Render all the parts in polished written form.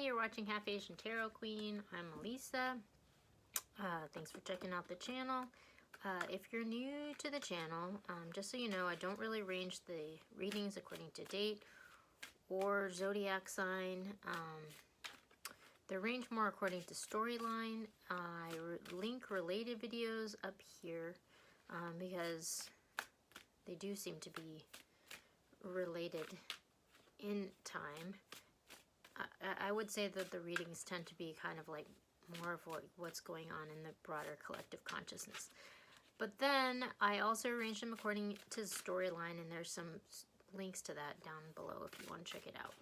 you're watching Half Asian Tarot Queen. I'm Melissa. Thanks for checking out the channel. If you're new to the channel, just so you know, I don't really arrange the readings according to date or zodiac sign. They're arranged more according to storyline. I link related videos up here because they do seem to be related in time. I would say that the readings tend to be kind of like more of what's going on in the broader collective consciousness. But then I also arranged them according to the storyline, and there's some links to that down below if you want to check it out.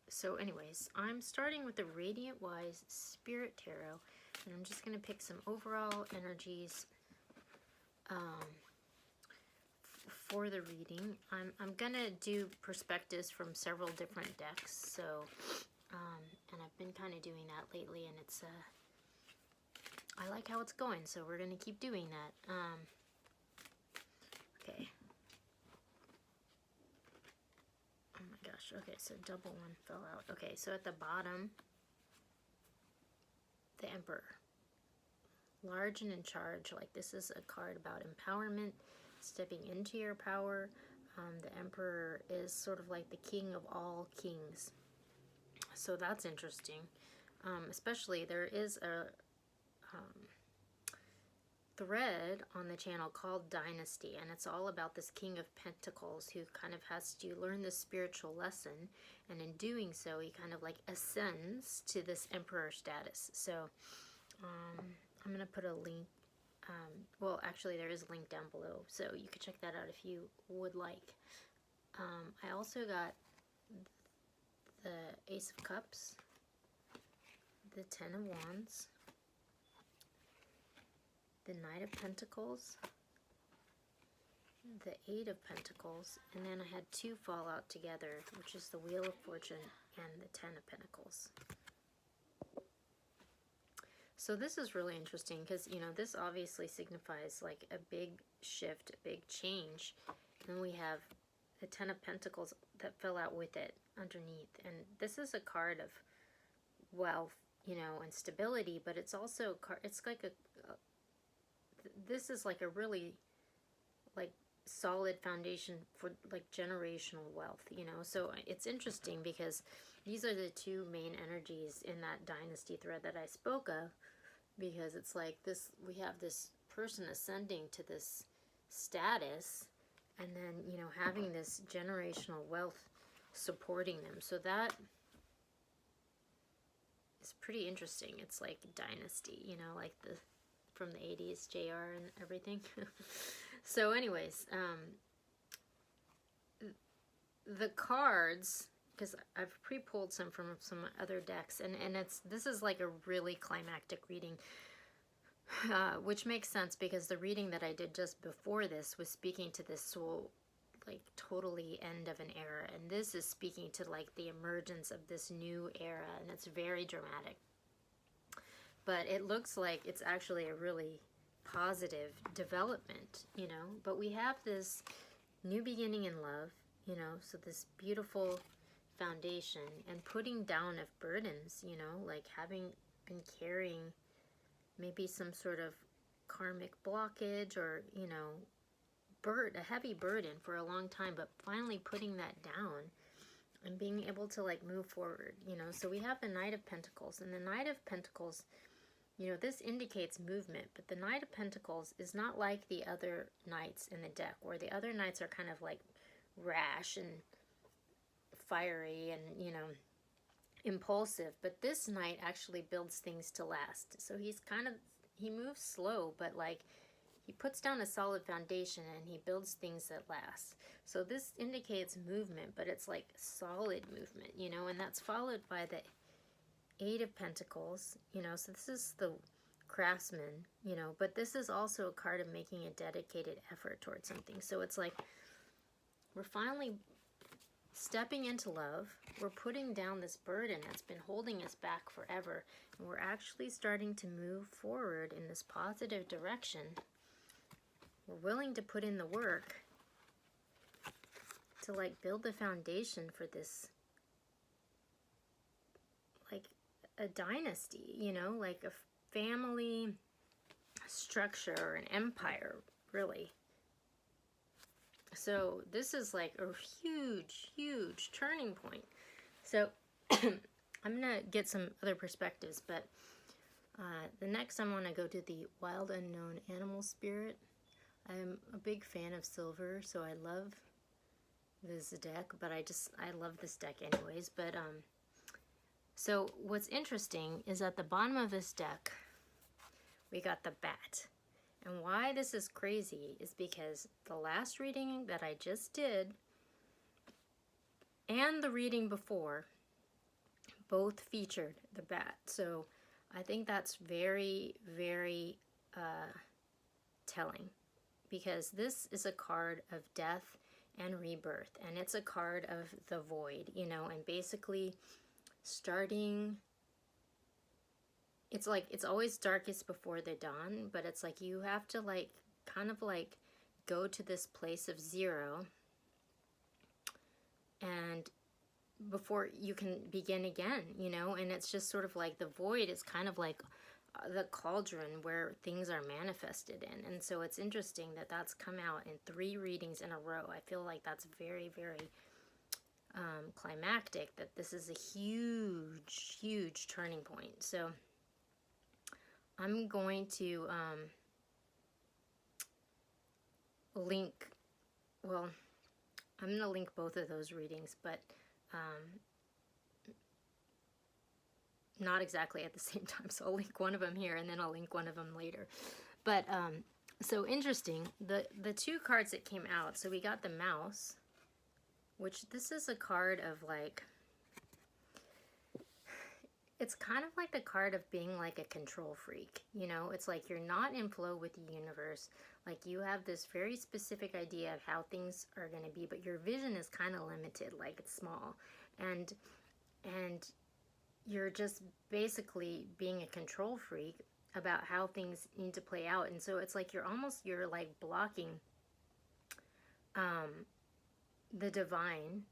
So anyways, I'm starting with the Radiant Wise Spirit Tarot, and I'm just going to pick some overall energies for the reading. I'm going to do perspectives from several different decks, so, and I've been kind of doing that lately, and it's, I like how it's going, so we're going to keep doing that. Okay. Oh my gosh, okay, so double one fell out. Okay, so at the bottom, the Emperor. Large and in charge, like this is a card about empowerment, stepping into your power. The Emperor is sort of like the king of all kings. So that's interesting. Especially there is a thread on the channel called Dynasty, and it's all about this King of Pentacles who kind of has to learn this spiritual lesson, and in doing so he kind of like ascends to this Emperor status. So I'm gonna put a link, well actually there is a link down below, so you could check that out if you would like. I also got the Ace of Cups, the Ten of Wands, the Knight of Pentacles, the Eight of Pentacles, and then I had two fall out together, which is the Wheel of Fortune and the Ten of Pentacles. So this is really interesting because, you know, this obviously signifies like a big shift, a big change. And we have the Ten of Pentacles that fell out with it underneath. And this is a card of wealth, you know, and stability, but it's also, it's like this is like a really like solid foundation for like generational wealth, you know. So it's interesting because these are the two main energies in that Dynasty thread that I spoke of, because it's like this, we have this person ascending to this status, and then, you know, having this generational wealth supporting them. So that is pretty interesting. It's like Dynasty, you know, like the from the 80s JR and everything. So anyways, the cards, because I've pre-pulled some from some other decks, and this is like a really climactic reading, which makes sense because the reading that I did just before this was speaking to this soul, like totally end of an era, and this is speaking to like the emergence of this new era, and it's very dramatic. But it looks like it's actually a really positive development, you know. But we have this new beginning in love, you know, so this beautiful foundation, and putting down of burdens, you know, like having been carrying maybe some sort of karmic blockage or, you know, a heavy burden for a long time, but finally putting that down and being able to like move forward, you know. So we have the Knight of Pentacles, and the Knight of Pentacles, you know, this indicates movement, but the Knight of Pentacles is not like the other knights in the deck, where the other knights are kind of like rash and fiery and, you know, impulsive, but this knight actually builds things to last. So he's kind of, he moves slow, but like he puts down a solid foundation and he builds things that last. So this indicates movement, but it's like solid movement, you know, and that's followed by the Eight of Pentacles, you know, so this is the craftsman, you know, but this is also a card of making a dedicated effort towards something. So it's like we're finally stepping into love, we're putting down this burden that's been holding us back forever, and we're actually starting to move forward in this positive direction. We're willing to put in the work to like build the foundation for this a dynasty, you know, like a family structure or an empire, really. So this is like a huge, huge turning point. So I'm going to get some other perspectives, but the next I want to go to the Wild Unknown Animal Spirit. I'm a big fan of silver, so I love this deck, but I love this deck anyways. But so what's interesting is at the bottom of this deck, we got the bat. And why this is crazy is because the last reading that I just did and the reading before both featured the bat. So I think that's very, very telling, because this is a card of death and rebirth, and it's a card of the void, you know, and basically starting, it's like, it's always darkest before the dawn, but it's like you have to like, kind of like go to this place of zero, and before you can begin again, you know, and it's just sort of like the void is kind of like the cauldron where things are manifested in. And so it's interesting that that's come out in 3 readings in a row. I feel like that's very, very climactic, that this is a huge, huge turning point. So I'm going to link, well, I'm going to link both of those readings, but not exactly at the same time. So I'll link one of them here and then I'll link one of them later. But so interesting, the 2 cards that came out. So we got the mouse, which this is a card of like, it's kind of like the card of being like a control freak, you know. It's like you're not in flow with the universe. Like you have this very specific idea of how things are going to be, but your vision is kind of limited, like it's small. And you're just basically being a control freak about how things need to play out. And so it's like you're like blocking the divine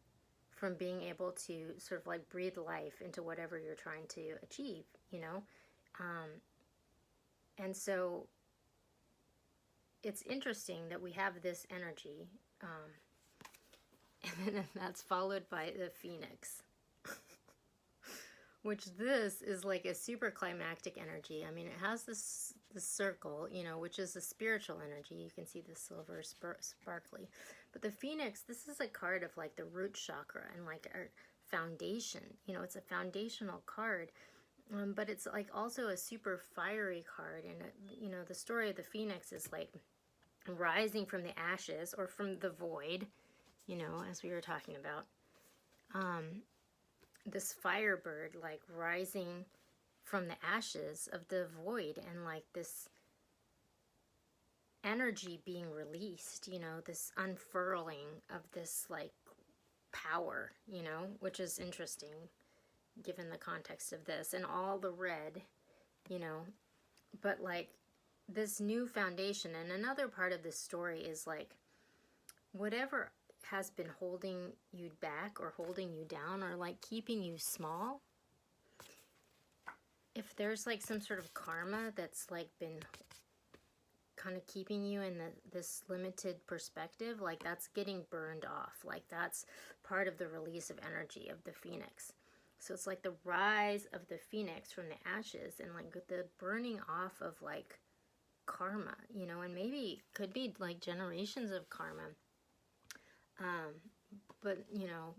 from being able to sort of like breathe life into whatever you're trying to achieve, you know? And so it's interesting that we have this energy, and then that's followed by the Phoenix, which this is like a super climactic energy. I mean, it has this circle, you know, which is the spiritual energy. You can see the silver sparkly. But the Phoenix, this is a card of like the root chakra and like our foundation. You know, it's a foundational card, but it's like also a super fiery card. And, you know, the story of the Phoenix is like rising from the ashes or from the void, you know, as we were talking about. This Firebird, like rising from the ashes of the void, and like this energy being released, you know, this unfurling of this like power, you know, which is interesting given the context of this and all the red, you know. But like this new foundation, and another part of this story is like whatever has been holding you back or holding you down or like keeping you small, if there's like some sort of karma that's like been kind of keeping you in this limited perspective, like that's getting burned off. Like that's part of the release of energy of the Phoenix. So it's like the rise of the Phoenix from the ashes and like the burning off of like karma, you know, and maybe could be like generations of karma. But, you know,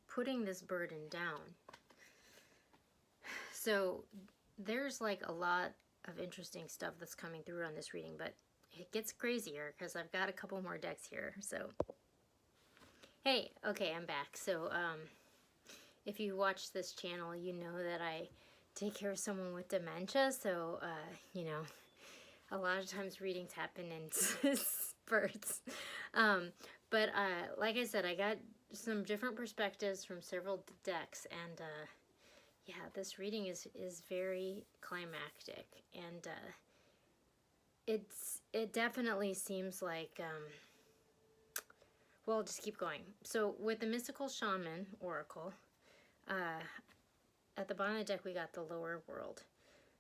putting this burden down. So there's like a lot of interesting stuff that's coming through on this reading, but it gets crazier because I've got a couple more decks here. So, hey, okay, I'm back. So, if you watch this channel, you know that I take care of someone with dementia. So, you know, a lot of times readings happen in spurts. But like I said, I got some different perspectives from several decks, and yeah, this reading is very climactic, and it definitely seems like well, I'll just keep going. So with the Mystical Shaman Oracle, at the bottom of the deck, we got the lower world.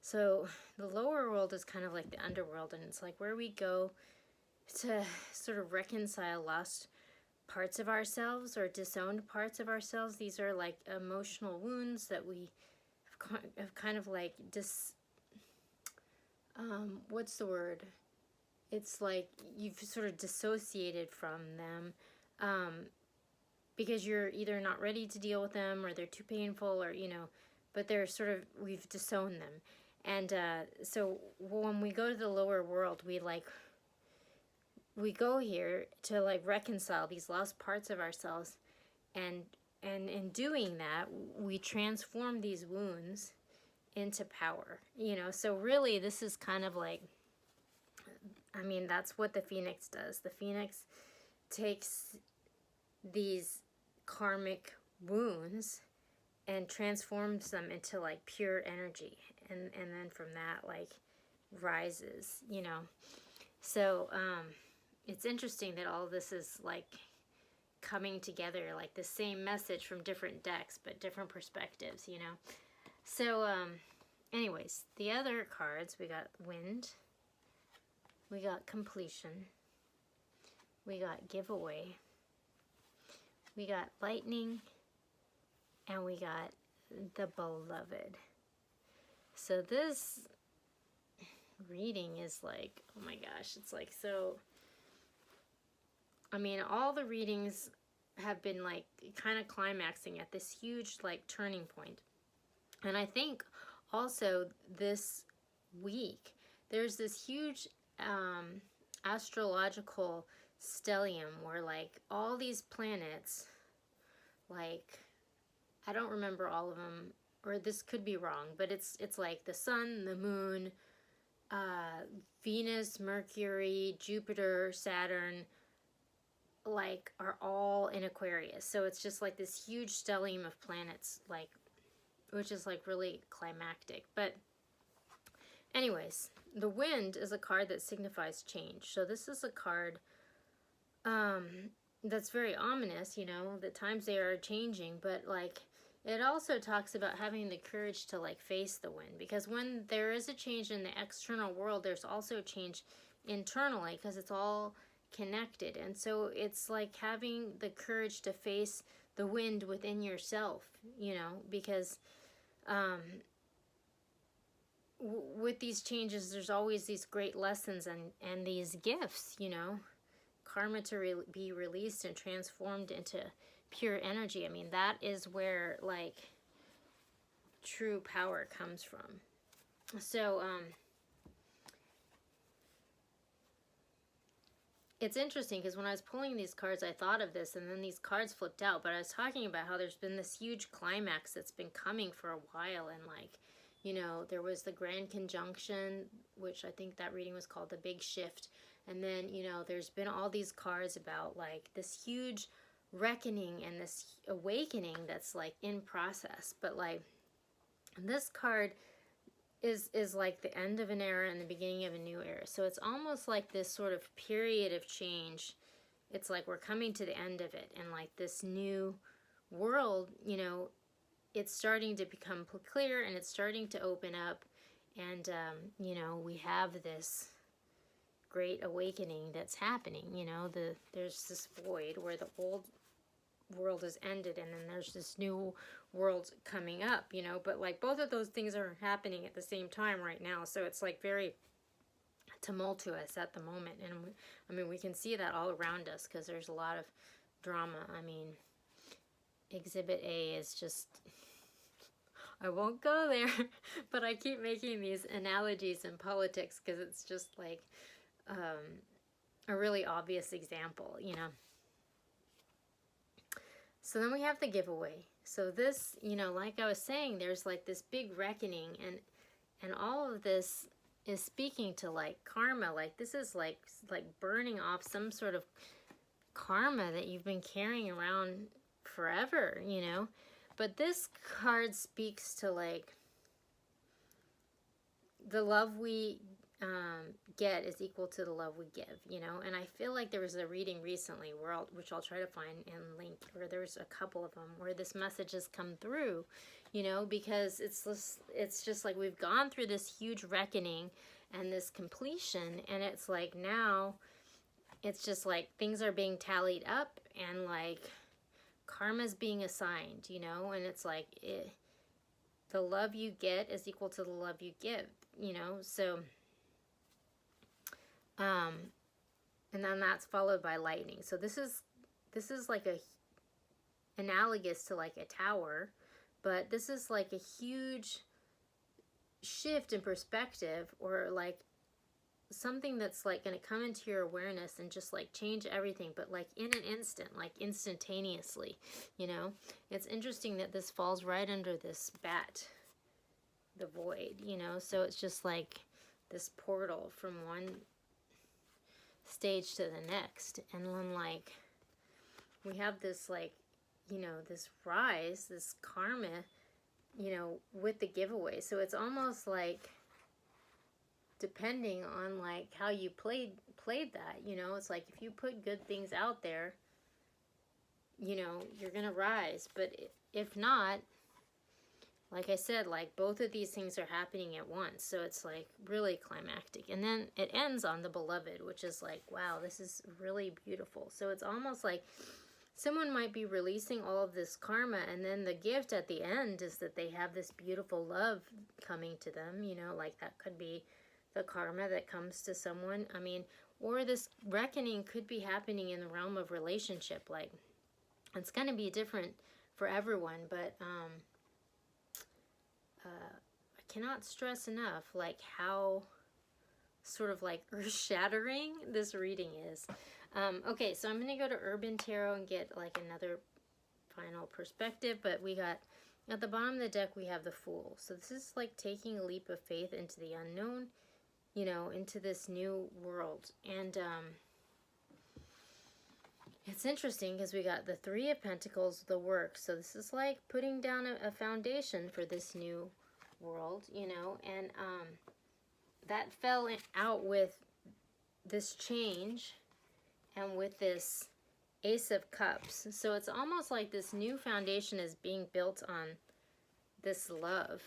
So the lower world is kind of like the underworld, and it's like where we go to sort of reconcile lost parts of ourselves or disowned parts of ourselves. These are like emotional wounds that we have kind of like what's the word? It's like you've sort of dissociated from them because you're either not ready to deal with them, or they're too painful, or, you know, but they're sort of, we've disowned them. And so when we go to the lower world, we go here to like reconcile these lost parts of ourselves, and in doing that, we transform these wounds into power, you know. So really, this is kind of like, I mean, that's what the Phoenix does. The Phoenix takes these karmic wounds and transforms them into like pure energy, and then from that like rises, you know. So it's interesting that all this is like coming together, like the same message from different decks but different perspectives, you know. So anyways, the other cards, we got wind, we got completion, we got giveaway, we got lightning, and we got the beloved. So this reading is like, oh my gosh, it's like so, I mean, all the readings have been like kind of climaxing at this huge like turning point. And I think also this week there's this huge astrological stellium where like all these planets, like, I don't remember all of them, or this could be wrong, but it's like the sun, the moon, Venus, Mercury, Jupiter, Saturn, like are all in Aquarius. So it's just like this huge stellium of planets, like, which is like really climactic. But anyways, the wind is a card that signifies change. So this is a card that's very ominous, you know, the times they are changing, but like it also talks about having the courage to like face the wind, because when there is a change in the external world, there's also change internally, because it's all connected. And so it's like having the courage to face the wind within yourself, you know, because with these changes, there's always these great lessons and these gifts, you know, karma to be released and transformed into pure energy. I mean, that is where like true power comes from. So it's interesting because when I was pulling these cards, I thought of this, and then these cards flipped out. But I was talking about how there's been this huge climax that's been coming for a while, and like, you know, there was the Grand Conjunction, which I think that reading was called the Big Shift. And then, you know, there's been all these cards about like this huge reckoning and this awakening that's like in process. But like this card is like the end of an era and the beginning of a new era. So it's almost like this sort of period of change. It's like we're coming to the end of it, and like this new world, you know, it's starting to become clear, and it's starting to open up. And you know, we have this great awakening that's happening. You know, there's this void where the old world has ended, and then there's this new world coming up, you know. But like both of those things are happening at the same time right now, so it's like very tumultuous at the moment. And I mean, we can see that all around us because there's a lot of drama. I mean, Exhibit A is just, I won't go there, but I keep making these analogies in politics because it's just like a really obvious example, you know. So then we have the giveaway. So this, you know, like I was saying, there's like this big reckoning, and all of this is speaking to like karma. Like this is like burning off some sort of karma that you've been carrying around forever, you know. But this card speaks to like the love we get is equal to the love we give, you know. And I feel like there was a reading recently which I'll try to find and link, where there's a couple of them where this message has come through, you know, because it's just like we've gone through this huge reckoning and this completion, and it's like now it's just like things are being tallied up and like karma's being assigned, you know. And it's like the love you get is equal to the love you give, you know. So and then that's followed by lightning. So this is like a analogous to like a tower, but this is like a huge shift in perspective, or like something that's like going to come into your awareness and just like change everything, but like in an instant, like instantaneously, you know. It's interesting that this falls right under this bat, the void, you know. So it's just like this portal from one stage to the next, and then like we have this like, you know, this rise, this karma, you know, with the giveaway. So it's almost like depending on like how you played that, you know. It's like if you put good things out there, you know, you're gonna rise. But if not, like I said, like both of these things are happening at once. So it's like really climactic. And then it ends on the beloved, which is like, wow, this is really beautiful. So it's almost like someone might be releasing all of this karma, and then the gift at the end is that they have this beautiful love coming to them, you know. Like that could be the karma that comes to someone. I mean, or this reckoning could be happening in the realm of relationship. Like it's going to be different for everyone, but I cannot stress enough like how sort of like earth-shattering this reading is. Okay, so I'm going to go to Urban Tarot and get like another final perspective, but we got at the bottom of the deck we have the Fool. So this is like taking a leap of faith into the unknown, you know, into this new world. And it's interesting because we got the Three of Pentacles, the work. So this is like putting down a foundation for this new world, you know. And that fell out with this change and with this Ace of Cups. So it's almost like this new foundation is being built on this love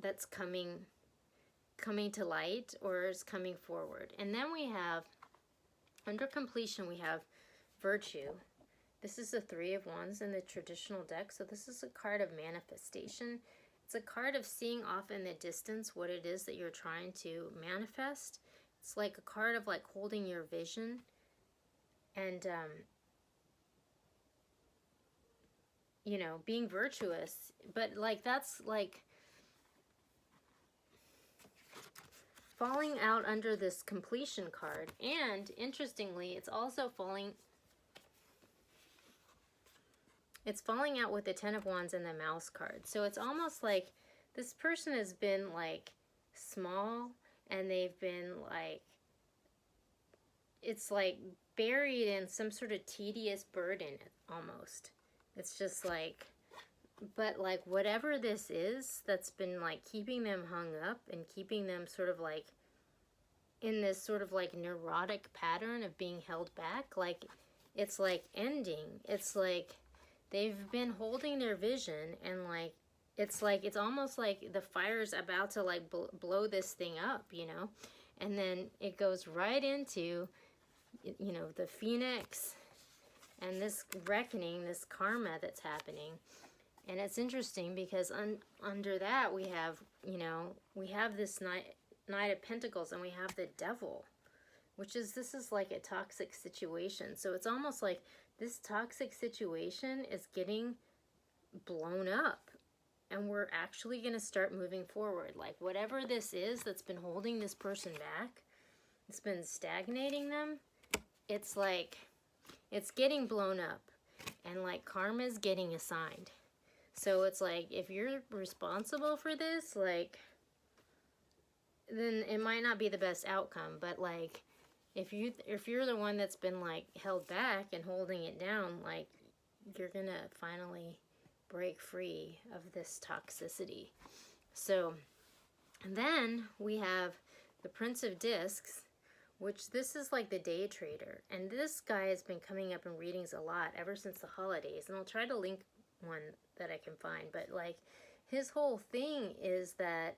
that's coming to light, or is coming forward. And then we have, under completion, we have Virtue. This is the Three of Wands in the traditional deck. So this is a card of manifestation. It's a card of seeing off in the distance what it is that you're trying to manifest. It's like a card of like holding your vision and, you know, being virtuous. But like that's like falling out under this completion card. And interestingly, it's also falling out with the Ten of Wands and the Mouse card. So it's almost like this person has been like small, and they've been like, it's like buried in some sort of tedious burden almost. It's just like, but like whatever this is that's been like keeping them hung up and keeping them sort of like in this sort of like neurotic pattern of being held back, like it's like ending. It's like they've been holding their vision, and like it's almost like the fire's about to like blow this thing up, you know. And then it goes right into, you know, the Phoenix and this reckoning, this karma that's happening. And it's interesting because under that we have, you know, we have this Knight of Pentacles, and we have the Devil, which is, this is like a toxic situation. So it's almost like this toxic situation is getting blown up, and we're actually going to start moving forward. Like whatever this is that's been holding this person back, it's been stagnating them, it's like it's getting blown up, and like karma is getting assigned. So it's like if you're responsible for this, like then it might not be the best outcome. But like if you're the one that's been like held back and holding it down, like you're gonna finally break free of this toxicity. So And then we have the Prince of Discs, which this is like the day trader. And this guy has been coming up in readings a lot ever since the holidays. And I'll try to link one that I can find. But like his whole thing is that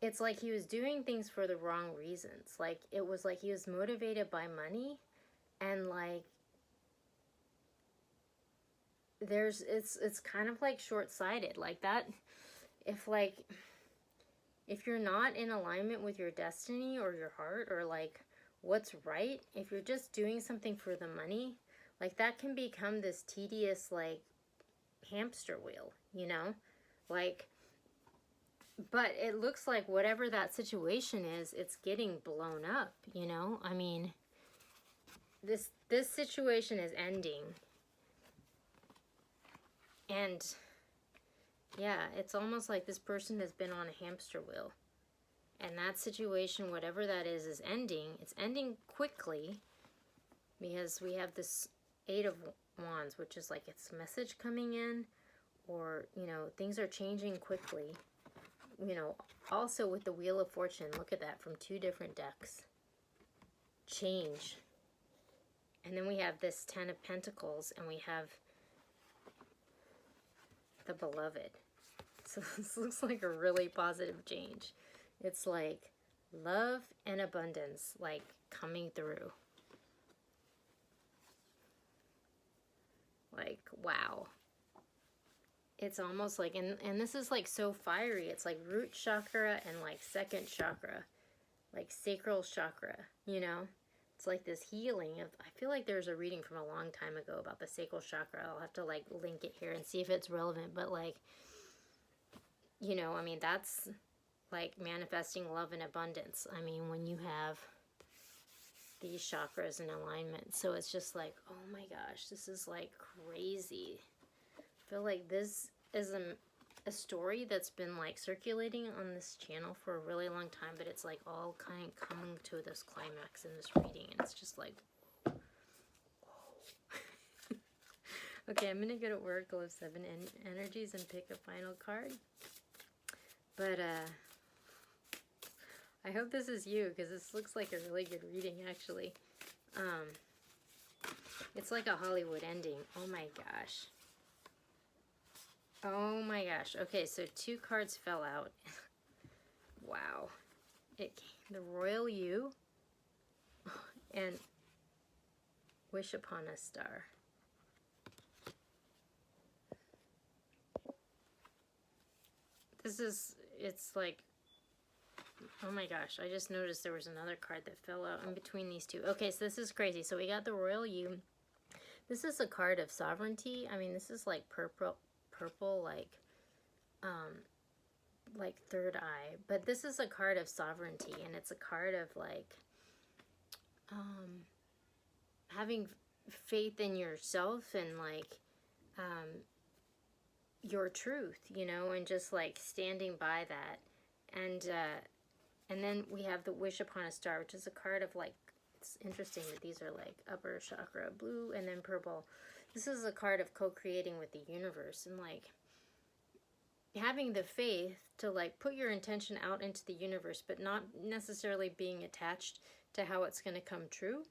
it's like he was doing things for the wrong reasons. Like it was like he was motivated by money, and like it's kind of like short-sighted. Like that, if you're not in alignment with your destiny or your heart or like what's right, if you're just doing something for the money, like that can become this tedious like hamster wheel, you know? Like, but it looks like whatever that situation is, it's getting blown up, you know? I mean, this situation is ending. And yeah, it's almost like this person has been on a hamster wheel. And that situation, whatever that is ending. It's ending quickly because we have this 8 of Wands, which is like it's a message coming in, or, you know, things are changing quickly. You know, also with the Wheel of Fortune, look at that, from 2 different decks. Change. And then we have this 10 of Pentacles, and we have the Beloved. So this looks like a really positive change. It's like love and abundance, like coming through. Like, wow. It's almost like, and this is like so fiery. It's like root chakra and like second chakra, like sacral chakra, you know? It's like this healing of, I feel like there's a reading from a long time ago about the sacral chakra. I'll have to like link it here and see if it's relevant, but like, you know, I mean, that's like manifesting love and abundance. I mean, when you have these chakras in alignment. So it's just like, oh my gosh, this is like crazy. I feel like this is a story that's been like circulating on this channel for a really long time, but it's like all kind of coming to this climax in this reading, and it's just like, whoa. Okay, I'm gonna go to Oracle of 7 energies and pick a final card. But I hope this is you, because this looks like a really good reading, actually. It's like a Hollywood ending. Oh my gosh. Oh my gosh. Okay, so 2 cards fell out. Wow. The Royal You and Wish Upon a Star. It's like, oh my gosh, I just noticed there was another card that fell out in between these 2. Okay, so this is crazy. So we got the Royal You. This is a card of sovereignty. I mean, this is like purple, like third eye. But this is a card of sovereignty, and it's a card of like having faith in yourself and like your truth, you know, and just like standing by that. And then we have the Wish Upon a Star, which is a card of like, it's interesting that these are like upper chakra blue and then purple. This is a card of co-creating with the universe and like having the faith to like put your intention out into the universe, but not necessarily being attached to how it's going to come true,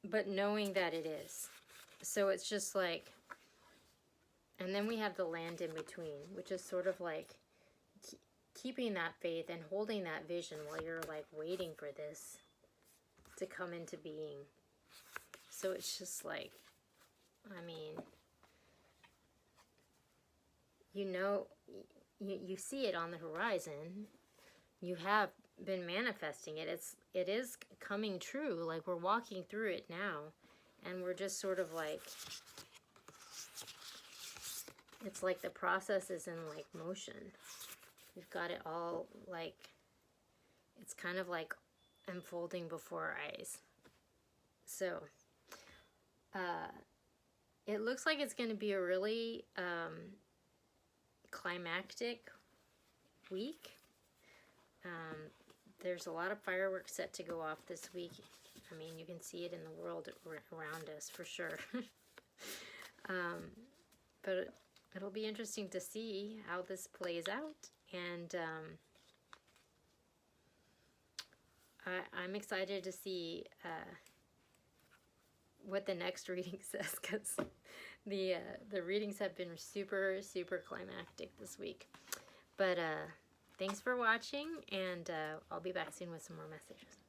but knowing that it is. So it's just like, and then we have the Land in Between, which is sort of like keeping that faith and holding that vision while you're like waiting for this to come into being. So it's just like, I mean, you know, you see it on the horizon. You have been manifesting it. It is coming true. Like, we're walking through it now, and we're just sort of like, it's like the process is in like motion. We've got it all like, it's kind of like unfolding before our eyes. So it looks like it's going to be a really climactic week. There's a lot of fireworks set to go off this week. I mean, you can see it in the world around us for sure. But it'll be interesting to see how this plays out. And I'm excited to see what the next reading says, because the readings have been super, super climactic this week. But thanks for watching, and I'll be back soon with some more messages.